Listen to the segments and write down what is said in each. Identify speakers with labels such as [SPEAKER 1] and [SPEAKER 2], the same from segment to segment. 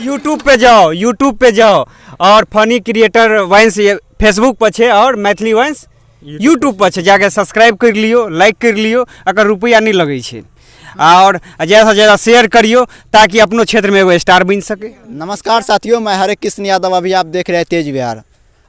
[SPEAKER 1] YouTube पे जाओ और फनी क्रिएटर वाइन्स फेसबुक पर छे और मैथिली वाइन्स यूट्यूब पर छे, जाके सब्सक्राइब कर लियो, लाइक कर लियो, अगर रुपया नहीं लगे छे और ज़्यादा से ज़्यादा शेयर करियो ताकि अपनो क्षेत्र में वो स्टार बन सके।
[SPEAKER 2] नमस्कार साथियों, मैं हरे कृष्ण यादव। अभी आप देख रहे हैं तेज बिहार।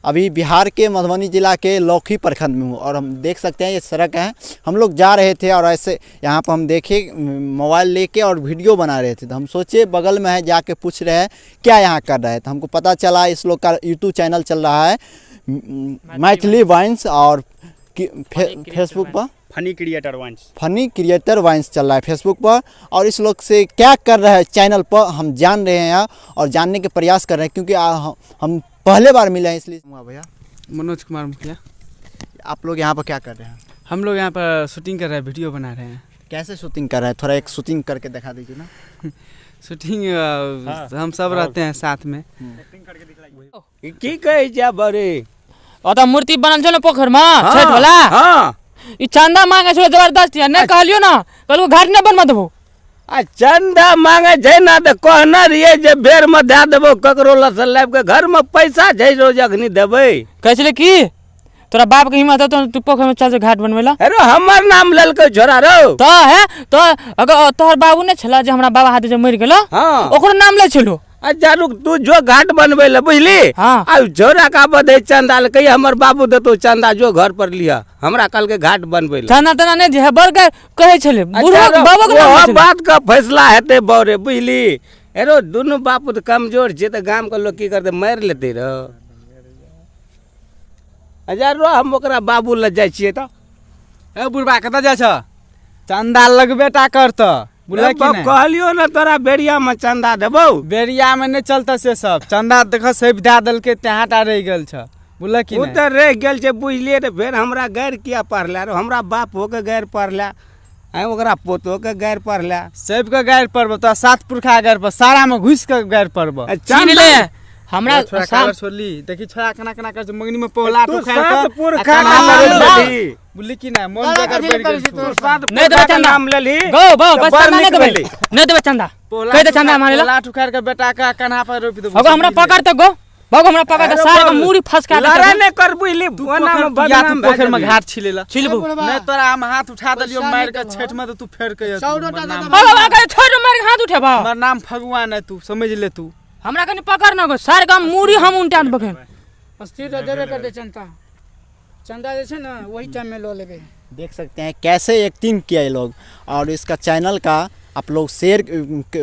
[SPEAKER 2] अभी बिहार के मधुबनी जिला के लौकी प्रखंड में हूँ और हम देख सकते हैं ये सड़क है। हम लोग जा रहे थे और ऐसे यहाँ पर हम देखे मोबाइल लेके और वीडियो बना रहे थे, तो हम सोचे बगल में है, जाके पूछ रहे हैं क्या यहाँ कर रहे हैं। तो हमको पता चला इस लोग का यूट्यूब चैनल चल रहा है मैथिली वाइन्स और फेसबुक पर
[SPEAKER 1] फनी क्रिएटर
[SPEAKER 2] वाइन्स चल रहा है फेसबुक पर। और इस लोग से क्या कर रहे हैं चैनल पर हम जान रहे हैं और जानने के प्रयास कर रहे हैं, क्योंकि हम पहले बार मिले हैं इसलिए। भैया
[SPEAKER 3] मनोज कुमार मुखिया।
[SPEAKER 2] आप लोग यहाँ पर क्या कर रहे हैं?
[SPEAKER 3] हम लोग यहाँ पर शूटिंग कर रहे हैं, वीडियो बना रहे हैं।
[SPEAKER 2] कैसे शूटिंग कर रहे हैं? थोड़ा एक शूटिंग करके दिखा दीजिए ना।
[SPEAKER 3] शूटिंग हम सब रहते हैं साथ में।
[SPEAKER 4] की कहे जा बरे
[SPEAKER 5] ओता मूर्ति बनल छ न पोखर में छठ वाला।
[SPEAKER 4] हां
[SPEAKER 5] ई चंदा मांगे छ जबरदस्ती, ने कहलियो ना कहलु घर ने बनवा देबो।
[SPEAKER 4] आ चंदा मांगे छै ना त कहना रिए जे बेर में दे देबो ककरो लस लाब के। घर में पैसा छै रोज अखनी देबै।
[SPEAKER 5] कहै छले की तोरा बाप के हिम्मत तो तू पोखर में चल घाट बनवेला।
[SPEAKER 4] अरे हमर नाम ललकै छोरा रो
[SPEAKER 5] तो है तो अगर तोहर बाबू ने छला जे हमरा बाबा हाथे जे मर गेलो
[SPEAKER 4] हां
[SPEAKER 5] ओकर नाम ले छलो।
[SPEAKER 4] अच्छा रुक, तू जो घाट बनवे ले बुझली।
[SPEAKER 5] हाँ।
[SPEAKER 4] आ छोरा का बदे चंदा ले कही हमर बाबू देतो चंदा, जो घर पर लिया हमरा कल के घाट बनवे ले।
[SPEAKER 5] चंदा तना ने जे बर कहे छले बुढ़वा बाबा के नाम
[SPEAKER 4] वो बात का फैसला हेते बौरे बुझली। एरो दोनों बापू तो कमजोर छे त गांव के लोग की करते मार लेते र। हजार रो हम ओकरा बाबू ल जाय छिए त
[SPEAKER 3] ए बुढ़बा कत जा छ? चंदा लगबेटा कर त बुढ़ा की नहीं
[SPEAKER 4] कहलियो ना तोरा बेरिया में चंदा देबो।
[SPEAKER 3] बेरिया में नहीं चलता से सब चंदा देख सब दे दल के त्याटा रह गेल छ, बुझल की
[SPEAKER 4] उ
[SPEAKER 3] नहीं।
[SPEAKER 4] त रह गेल छे बुझलिए रे। फिर हमरा गैर किया पढ़ला रो? हमरा बाप हो के गैर पढ़ला है, ओकरा पोतो के गैर पढ़ला।
[SPEAKER 3] सब के गैर परब तो सात पुरखा गैर पर सारा में घुस के गैर परब।
[SPEAKER 5] छीन ले हमरा
[SPEAKER 3] छोरा कालर छोली देखी छोरा कना कना कर मंगनी में पहला
[SPEAKER 4] तू
[SPEAKER 3] तो
[SPEAKER 4] सात पुरखा
[SPEAKER 3] खाए
[SPEAKER 4] नाम लेली।
[SPEAKER 3] बुझली की नहीं मन जगह बैठ गेल
[SPEAKER 4] तू
[SPEAKER 3] तू।
[SPEAKER 4] सात
[SPEAKER 5] नहीं देबे
[SPEAKER 4] पुरखा
[SPEAKER 5] चंदा
[SPEAKER 4] नाम लेली।
[SPEAKER 5] गो बस
[SPEAKER 4] तो
[SPEAKER 5] चंदा
[SPEAKER 4] बड़
[SPEAKER 5] नहीं देबे।
[SPEAKER 4] निकलली।
[SPEAKER 5] नहीं देबे चंदा कह दे चंदा मारे ला।
[SPEAKER 3] लाठ उखाड़ के बेटा का कन्हा पर रोप दे।
[SPEAKER 5] अगो हमरा पकड़ त गो भगो हमरा पकड़ के सारे के मुड़ी फंस के
[SPEAKER 4] लड़ा ने कर बुझली। वना में बदनाम
[SPEAKER 3] पोखर में घाट छिलेला
[SPEAKER 5] छिलबू
[SPEAKER 3] नहीं तोरा हम हाथ उठा दलियो मार के छेठ में तो तू फेर के
[SPEAKER 5] बाबा का छोड़ मार के हाथ उठे बा।
[SPEAKER 3] हमर नाम भगवान है, तू समझ ले। तू
[SPEAKER 5] हमरा कनी पकड़ न गो सारे का मुड़ी हम उल्टा बखे
[SPEAKER 6] अस्थिर देबे कर दे चंदा जे छै ना वही टाइम में लो लेबे।
[SPEAKER 2] देख सकते हैं कैसे एक्टिंग किया ये लोग। और इसका चैनल का आप लोग शेयर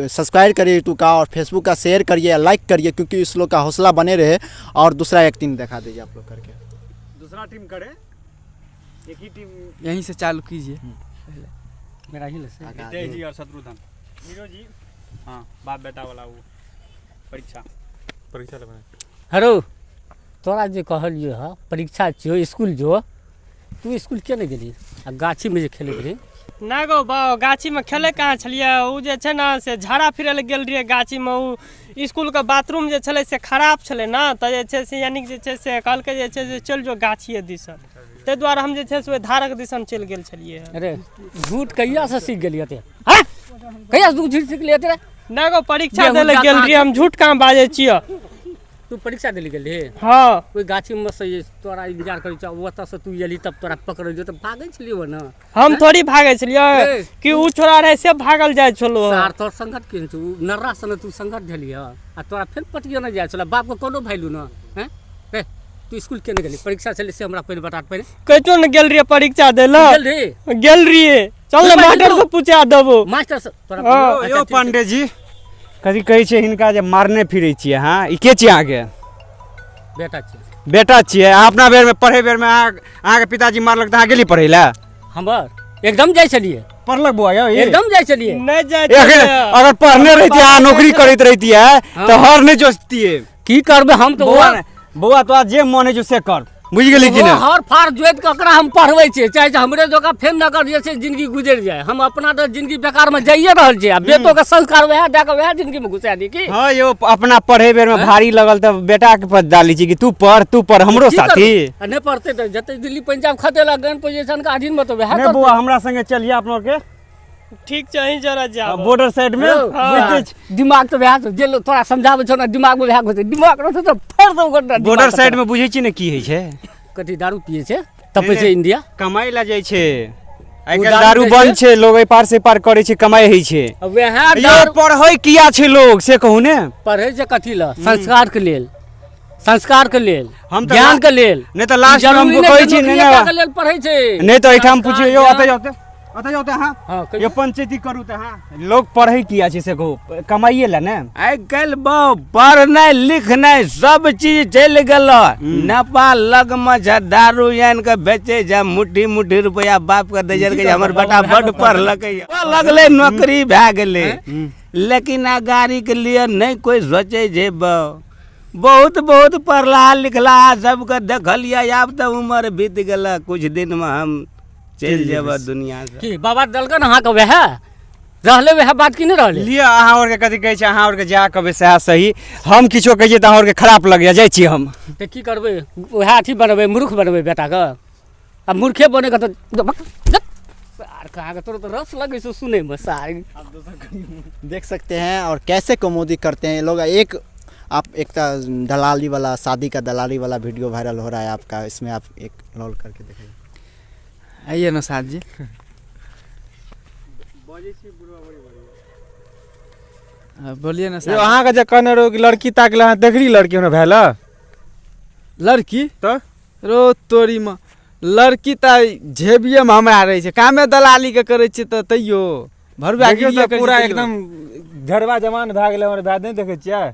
[SPEAKER 2] सब्सक्राइब करिए यूट्यूब का और फेसबुक का शेयर करिए, लाइक करिए, क्योंकि इस लोग का हौसला बने रहे। और दूसरा एक्टिंग दिखा दीजिए आप लोग करके।
[SPEAKER 1] दूसरा टीम करे, एक ही टीम
[SPEAKER 3] यहीं से चालू कीजिए।
[SPEAKER 5] मेरा ही ले
[SPEAKER 1] तेज जी और शत्रुघ्न हीरो जी। हां बाप बेटा वाला वो परीक्षा लेबे।
[SPEAKER 7] हेलो तोरा जे कहलियो ह परीक्षा छियो स्कूल जो, तू स्कूल के नहीं गेली? आ गाछी में जे खेले रही
[SPEAKER 8] ना गो बा गाछी में खेले कहाँ छलिए। उ जे छै ना से झाड़ा फिरे ले गेल रहिए गाछी में। उ स्कूल का बाथरूम जे छले से खराब छले ना, त जे छै से यानी जे छै से कहलके जे छै से चल जो गाछिए दिसन। ते द्वारा हम जे छै से धारक दिसन चल गेल छलिए।
[SPEAKER 7] अरे झूठ कहिया से सीख गेलिए ते? हां कहिया तू झूठ सीख लिए ते?
[SPEAKER 8] ना गो परीक्षा दे ले गेल रहिए हम, झूठ कहाँ बाजे छिए।
[SPEAKER 7] तू परीक्षा देली गेली?
[SPEAKER 8] हां
[SPEAKER 7] कोई गाछी में से तोरा इंतजार करै छ, ओता से तू एली तब तोरा पकड़लियो त भागै छलियो ना।
[SPEAKER 8] हम थोड़ी भागे छलिए कि उ छोरा रहे से भागल जाय छलो।
[SPEAKER 7] सार तोर संगत के तू नर्रा सने तू संगत भेलिए आ तोरा फिर पटियो न जाय छला। बाप को कोनो भैलू ना हैं? रे तू स्कूल के नहीं गेली? परीक्षा चले से हमरा पहले बता पहले
[SPEAKER 8] कहितो न गेल रहिए परीक्षा दे ले। गेल रहिए चल न मास्टर से पूछा देबो।
[SPEAKER 7] मास्टर से तोरा
[SPEAKER 1] यो पांडे जी कथी कहै छै हिनका जे मारने फिरै छियै? हाँ ई के छियै अहाँके?
[SPEAKER 7] बेटा छियै।
[SPEAKER 1] बेटा छियै? अपना बेर में पढ़े बेर में अहाँके पिताजी मारलक त अहाँ गेली पढ़ै ला?
[SPEAKER 7] हमर एकदम जाय छलिए।
[SPEAKER 1] पढ़लक बुआ यो
[SPEAKER 7] एकदम जाय छलिए।
[SPEAKER 8] नहीं जाय
[SPEAKER 1] अगर पढ़ने रहती है नौकरी करैत रहती है तो हर नहीं जोचती
[SPEAKER 7] की करबे हम तो
[SPEAKER 1] बउआ तो जे मन है जो से कर, बुझ गेली कि नहीं?
[SPEAKER 7] हर फार जोत ककरा हम पढ़बै छियै, चाहे हमरे जगह फेन न कर जे छै जिंदगी गुजर जाए। हम अपना तो जिंदगी बेकार में जाइए रहल छै। बेटो के संस्कार वह दे के वह जिंदगी में घुसा दी की।
[SPEAKER 1] हां यो अपना पढ़े बेर में भारी लगल त बेटा के पद डाली छी कि तू पढ़ हमरो साथी।
[SPEAKER 7] नहीं पढ़ते तो जते दिल्ली पंजाब खते ला गन पोजीशन का अधीन में तो वह
[SPEAKER 1] नहीं बुआ हमरा संगे चलिए आप लोग के
[SPEAKER 8] ठीक छै अहीं जरा जाब
[SPEAKER 1] बॉर्डर साइड में
[SPEAKER 7] दिमाग तो वएह जे लोग तोरा समझाबै छौ ना दिमाग में वएह घुसै दिमाग रहतौ तो फेर दो गोटा
[SPEAKER 1] बॉर्डर साइड में बुझै छी ने की होइ छै
[SPEAKER 7] कथी दारू पिए छै तपै छै इंडिया
[SPEAKER 1] कमाई ला जाइ छै आइ
[SPEAKER 7] उ
[SPEAKER 1] काल्हि
[SPEAKER 7] दारू
[SPEAKER 1] दारू
[SPEAKER 7] जाइ
[SPEAKER 1] बंद
[SPEAKER 7] छै?
[SPEAKER 1] छै लोग एहि पार से पार करे छै कमाई होइ छै
[SPEAKER 7] वएह
[SPEAKER 1] यो पढ़ै किया छै लोग से कहू ने
[SPEAKER 7] पढ़ै छै कथी ला संस्कार के लेल
[SPEAKER 1] हम तो
[SPEAKER 7] ज्ञान के लेल
[SPEAKER 1] नहीं तो लास्ट में हमको कहै छी नहीं
[SPEAKER 7] के लेल पढ़ै छै
[SPEAKER 1] नहीं तो एठाम पूछियो यो अतै जाते
[SPEAKER 7] हाँ,
[SPEAKER 1] हाँ
[SPEAKER 7] कहियो।
[SPEAKER 1] ये पंचायती करू त हाँ लोग पढ़ै किया छै से कहू कमाइए ला ने
[SPEAKER 4] आइ काल्हि पढ़नाइ लिखनाइ सब चीज चलि गेल नेपाल लग में छै दारू आनि के बेचे छै मुट्ठी मुट्ठी रुपया बाप के दै छै हमर बेटा बड पढ़लकै लगले नौकरी भए गेलै लेकिन अगाड़ी के लिए नहीं कोई सोचे छै बहुत बहुत पढ़ला लिखला सबके देखलिए आब तऽ उम्र बीत गेल कुछ दिन में हम चलि जेब दुनिया से
[SPEAKER 7] की बाबा दलकन अहाँ के वएह रहले वएह बात की नहीं रहले
[SPEAKER 1] लिया अहाँ और के कथि कहै छै अहाँ और के जा कहबै सएह सही हम किछो कहै छियै तऽ अहाँ और के खराब लगैया जाइ छी हम
[SPEAKER 7] ते की करबै वएह अथी बनबै मूर्ख बनबै बेटा के आ मूर्खे बने के तो सार कहा के तोर तो रस लगे सो सुने में सार
[SPEAKER 2] देख सकते हैं और कैसे कमोदी करते हैं ये लोग। आप एक दलाली वाला शादी का दलाली वाला वीडियो वायरल हो रहा है आपका, इसमें आप एक रोल करके दिखाइए।
[SPEAKER 3] आइए ना साथ जी बोलिए ना साथ
[SPEAKER 9] अहाँ के जे कहने रहो कि लड़की ताकले अहाँ देखली लड़की हमरा भेला
[SPEAKER 3] लड़की
[SPEAKER 9] तो
[SPEAKER 3] रो तोरी में लड़की झेबिये में हमरा रहे छै कामे दलाली के करे छै त तैयो भरवा
[SPEAKER 9] देखियो तो पूरा एकदम झड़वा जवान भए गेलै हमर भाय नहीं देखे छियै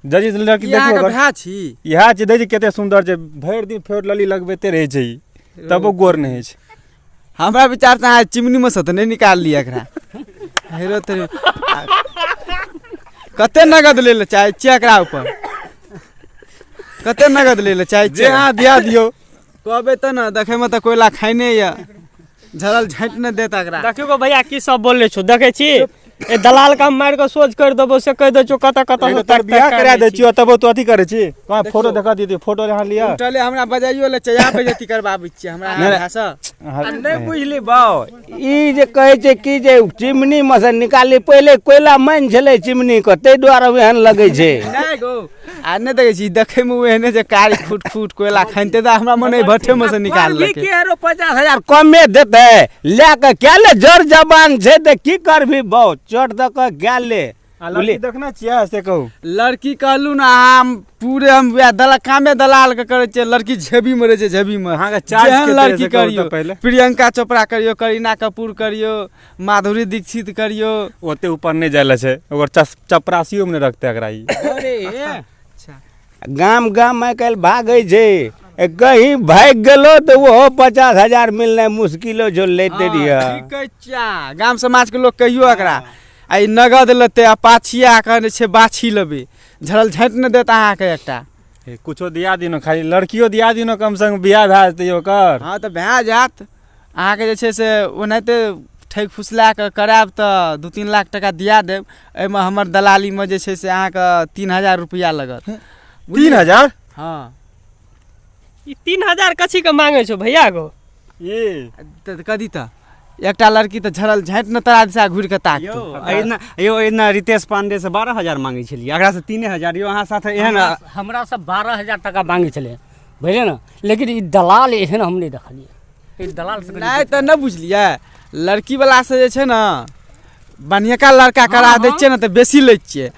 [SPEAKER 9] जजी लड़की
[SPEAKER 3] यहाँ
[SPEAKER 9] देखियो
[SPEAKER 3] के भा छी
[SPEAKER 9] इहा छै देखी कते सुंदर छै भरि दिन फेर लली लगबैते रहे छै तबो गोर नहीं है छै
[SPEAKER 3] हमरा विचार से अहाँ चिमनी में से तो नहीं निकाल लिया एकरा हेरो तेरे कते नगद ले ले चाहे एकरा ऊपर कते नगद ले ले चाहे
[SPEAKER 9] जे अहाँ दिया दियो
[SPEAKER 3] कहबे त न देखे में त कोयला खाइने या झरल झाँट न देता एकरा
[SPEAKER 8] देखियो भैया की सब बोलले छौ देखे छी ए दलाल का मार के सोच कर देबो से कह दे छौ कत कत से
[SPEAKER 9] तोर बियाह करा दे छियो तबो तो अथी करे छी कहां फोटो देखा दी फोटो यहाँ लिया
[SPEAKER 3] चले हमरा बजाइयो ले चाहे पे जति करबाबै छी हमरा भाषा
[SPEAKER 4] नहीं बुझली बाऊ ई जे कहे छै कि जे चिमनी में से निकाली पहले कोयला मान छले चिमनी को तै द्वारा एहन लगे छै
[SPEAKER 3] नहीं गो आ नहीं देखे छी देखे में एहने जे कारी फुट फुट कोयला खाइते त हमरा मने भट्ठे में से निकाल लके
[SPEAKER 4] के 50,000 कमे देते ले के क्या ले जर जबान छै त की करबी बाऊ चोट द के गेले
[SPEAKER 9] लड़की देखना चाहिए से कहू
[SPEAKER 3] लड़की कहलू ना हम पूरे हम कामे दलाल के करे छै लड़की झेबी में रहे छै झेबी में
[SPEAKER 9] अहाँ के चार्ज
[SPEAKER 3] जेहन
[SPEAKER 9] कते
[SPEAKER 3] लड़की
[SPEAKER 9] से कहू
[SPEAKER 3] करियो
[SPEAKER 9] तो पहले
[SPEAKER 3] प्रियंका चोपड़ा करियो करीना कपूर करियो माधुरी दीक्षित करियो
[SPEAKER 9] ओते ऊपर नहीं जाले छै ओकर चपरासियो में रखते एकरा ई
[SPEAKER 4] अरे गाम गाम में कल भागे छै कहीं भाग गेलो तो वो 50,000 मिलना मुश्किलो जो लेते रहिए
[SPEAKER 3] गाम समाज के लोग कहियो एकरा आई नगद लेते आ पाछिया कहने छै बाछी लेबे झरल झाँट न देता अहाँ के एकटा
[SPEAKER 9] कुछो दिया दिनो खाली लड़कियों दिया दिनो कम से कम बियाह भए जेतै ओकर
[SPEAKER 3] हाँ तो भए जात अहाँ के जे छै से ओनाहिते ठैक फुसला के करायब तऽ 2-3 लाख टका दिया देब एहिमे हमर दलाली में जे छै से अहाँ के 3,000 रुपया लगत
[SPEAKER 9] 3,000
[SPEAKER 3] हाँ
[SPEAKER 8] ई 3,000 कथी के मांगे छौ भैया गो
[SPEAKER 3] ये कदी त एकटा लड़की तऽ झरल झाँट न तरा दिशा घुरि के ताकतो
[SPEAKER 1] यो एना रितेश पांडे से 12,000 मांगे छलिए एकरा से 3,000 यो अहाँ साथे एहन
[SPEAKER 7] हमरा से 12,000 टका मांगे छले बुझलिए ना लेकिन ई दलाल एहन हम नहीं देखलिए ई दलाल से
[SPEAKER 3] नहीं तऽ न बुझलिए लड़की वाला से जे छै न बढ़ियका लड़का करा दै छियै न तऽ बेसी लै छियै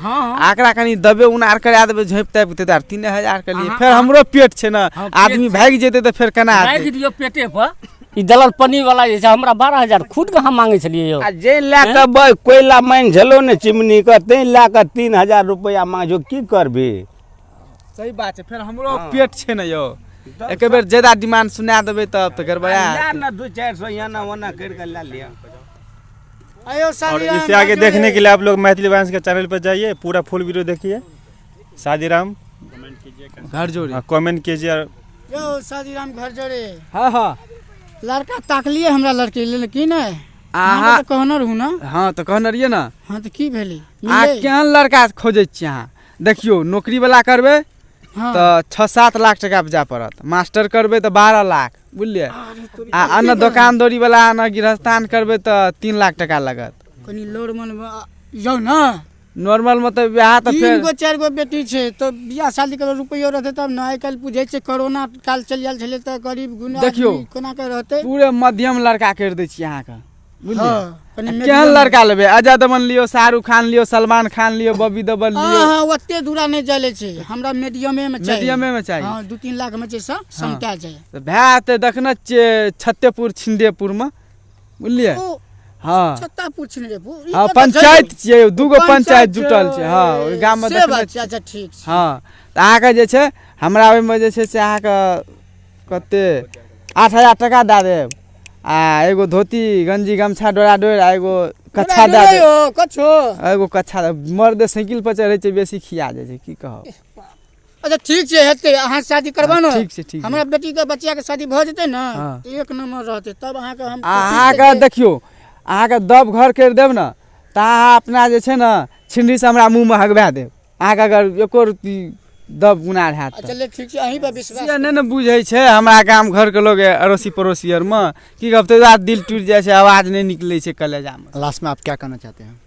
[SPEAKER 3] आकरा कनी दबे उनार करा देबै झोप ताप के 3,000 के लिए फेर हमरो पेट छै न आदमी भागि जेतै तऽ फेर केना
[SPEAKER 7] भागि दियो पेटे पर ई दलाल पन्नी वाला जे छै हमरा 12,000 खुद कहाँ मांगे छलिए यौ
[SPEAKER 4] आ जे ला के कोयला मान झलो ने चिमनी के तै ला के 3,000 रुपया मांगो की करबी
[SPEAKER 3] सही बात छै फेर हमरो पेट छै न यौ एक बेर ज्यादा डिमांड सुना देबै तब तऽ गड़बड़ा
[SPEAKER 4] ना 200-400 याना वना कर के ला लिया
[SPEAKER 9] और इससे आगे देखने के लिए आप लोग मैथिली वाइन्स के चैनल पर जाइए पूरा फुल वीडियो देखिए शादीराम
[SPEAKER 3] घर जोड़ी
[SPEAKER 9] कमेंट कीजिए
[SPEAKER 6] यो शादीराम घर जोड़े
[SPEAKER 3] हाँ हाँ
[SPEAKER 6] लड़का ताकलिए हमरा लड़की लेकिन
[SPEAKER 3] अहाँ
[SPEAKER 6] तो कहने रहू ना
[SPEAKER 3] हाँ तो कहने रहिए ना
[SPEAKER 6] हाँ तो की भेली
[SPEAKER 3] आ केहन लड़का खोजै छी अहाँ देखियो नौकरी वाला करबै
[SPEAKER 6] हाँ।
[SPEAKER 3] तो 6-7 लाख टका बचा पड़त। मास्टर करबै तो 12 लाख बुझलिए। आ अन्न दुकानदारी वाला अन्न गृहस्थान करबै तो 3 लाख टका लगत।
[SPEAKER 6] कनी नॉर्मल जाओ ना।
[SPEAKER 3] नॉर्मल मतलब ब्याह तो
[SPEAKER 6] 3
[SPEAKER 3] फिर
[SPEAKER 6] गो 4 गो बेटी छै तो बियाह शादी के रुपयो रहते तब ना। आइ काल्हि बुझै छै कोरोना काल चलि आयल छलै तऽ गरीब गुना
[SPEAKER 3] देखियौ,
[SPEAKER 6] कोना के रहतै।
[SPEAKER 3] पूरे मध्यम लड़का कर दै छी अहाँ के बुझलिए।
[SPEAKER 6] हाँ, कनी
[SPEAKER 3] केहन लड़का लेबै? अजय देवगन लियो, शाहरुख खान लियो, सलमान खान लियो, बॉबी देओल लियो।
[SPEAKER 6] हाँ ओते दूरा नहीं चले छै, हमरा मीडियमे में चाहिए।
[SPEAKER 3] मीडियमे में चाहिए।
[SPEAKER 6] हाँ 2-3 लाख में छै सब समटा जाए।
[SPEAKER 3] तो भए तऽ देखने छियै छत्तेपुर छिंदेपुर में बुझलिए। हाँ
[SPEAKER 6] छत्तापुर छिंदेपुर
[SPEAKER 3] हाँ पंचायत छियै, 2 गो पंचायत जुटल छै। हाँ ओहि गाम में देखने छियै।
[SPEAKER 6] अच्छा ठीक छै।
[SPEAKER 3] हाँ तऽ अहाँके जे छै हमरा ओहिमे जे छै से अहाँके कते 8,000 टका दए देब। आ एगो धोती गंजी गमछा डोरा डोर आ एगो कच्छा दए देब।
[SPEAKER 6] कच्छो
[SPEAKER 3] एगो कच्छा मर्द साइकिल पर चढ़ै छै बेसी खिया जाइ छै की कहब।
[SPEAKER 6] अच्छा ठीक छै हेतै। अहाँ शादी करबा ना।
[SPEAKER 3] ठीक छै ठीक छै।
[SPEAKER 6] हमरा बेटी के बच्चा के शादी भऽ जेतै ना
[SPEAKER 3] हाँ।
[SPEAKER 6] तऽ 1 नंबर रहतै। तब अहाँके हम
[SPEAKER 3] अहाँके देखियौ अहाँके दब घर कर देब ना तऽ अहाँ अपना जे छै ना छिंडी से हमरा मुँह में हगबा देब। अहाँके अगर एको रती दब गुनार हैत तऽ।
[SPEAKER 6] चले ठीक छै। अहीं पर विश्वास
[SPEAKER 3] से नहीं न बुझै छै हमरा गाम घर के लोग अड़ोसी पड़ोसी आर में की कहब तो दिल टूट जाए छै, आवाज नहीं निकले छै कलेजा में।
[SPEAKER 2] लास्ट में आप क्या कहना चाहते हैं?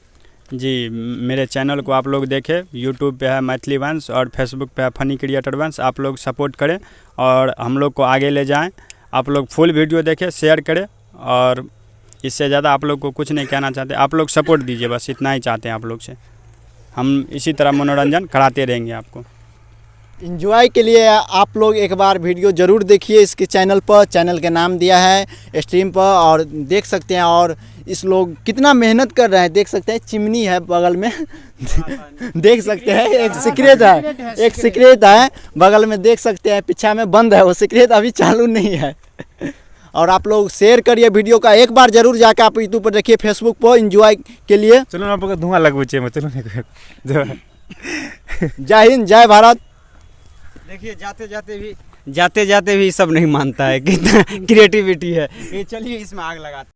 [SPEAKER 1] जी मेरे चैनल को आप लोग देखें। यूट्यूब पे है मैथिली वंश और फेसबुक पे है फनी क्रिएटर वंश। आप लोग सपोर्ट करें और हम लोग को आगे ले जाएं। आप लोग फुल वीडियो देखें, शेयर करें और इससे ज़्यादा आप लोग को कुछ नहीं कहना चाहते। आप लोग सपोर्ट दीजिए, बस इतना ही चाहते हैं आप लोग से। हम इसी तरह मनोरंजन कराते रहेंगे आपको।
[SPEAKER 2] इंजॉय के लिए आप लोग एक बार वीडियो ज़रूर देखिए इसके चैनल पर। चैनल का नाम दिया है स्ट्रीम पर और देख सकते हैं। और इस लोग कितना मेहनत कर रहे हैं देख सकते हैं। चिमनी है बगल में देख सकते हैं। एक सिक्रेट है, एक सिक्रेट है बगल में देख सकते हैं। पीछा में बंद है वो सिक्रेट, अभी चालू नहीं है। और आप लोग शेयर करिए वीडियो का। एक बार जरूर जाकर आप यूट्यूब पर देखिए, फेसबुक पर इंजॉय के लिए।
[SPEAKER 9] चलो ना आपको धुआं लगबू चाहिए चलो
[SPEAKER 2] जय हिंद, जय भारत।
[SPEAKER 1] देखिए जाते जाते भी सब नहीं मानता है कितना क्रिएटिविटी है ये। चलिए इसमें आग लगाते